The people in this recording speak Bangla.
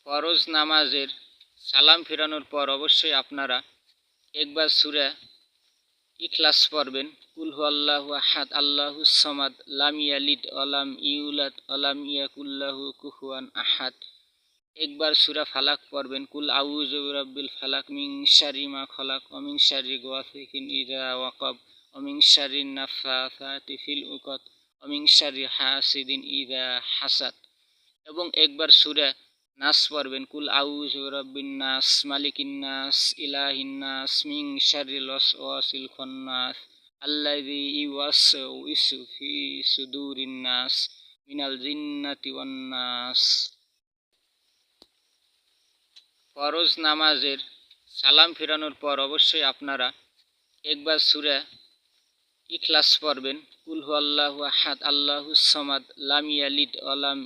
ফরজ নামাজের সালাম ফিরানোর পর অবশ্যই আপনারা একবার সূরা ইখলাস পড়বেন। কুল হুয়াল্লাহু আহাদ আল্লাহুস সামাদ লাম ইয়ালিদ ওয়া লাম ইউলাদ ওয়া লাম ইয়াকুল লাহু কুফুয়ান আহাদ। একবার সূরা ফালাক পড়বেন। কুল আউযু বিরাব্বিল ফালাক মিন শাররি মা খালাক ওয়া মিন শাররি গাসিকিন ইযা ওয়াকাব ওয়া মিন শাররি নাফাসাতি ফিল উকাদ ওয়া মিন শাররি হাসিদিন ইযা হাসাদ। এবং একবার সূরা নাস পড়বেন। কুল আউযু বিরাব্বিন নাস মালিকিন নাস ইলাহিন নাস মিন শাররিল ওয়াসওয়াসিল খান্নাস আল্লাযী ইউওয়াসউইসু ফি সুদুরিন নাস মিনাল জিন্নাতি ওয়ান নাস। ফরজ নামাজের সালাম ফিরানোর পর অবশ্যই আপনারা একবার সূরা ইখলাস পড়বেন। কুল হুয়াল্লাহু আহাদ আল্লাহুস সামাদ লাম ইয়ালিদ ওয়া লাম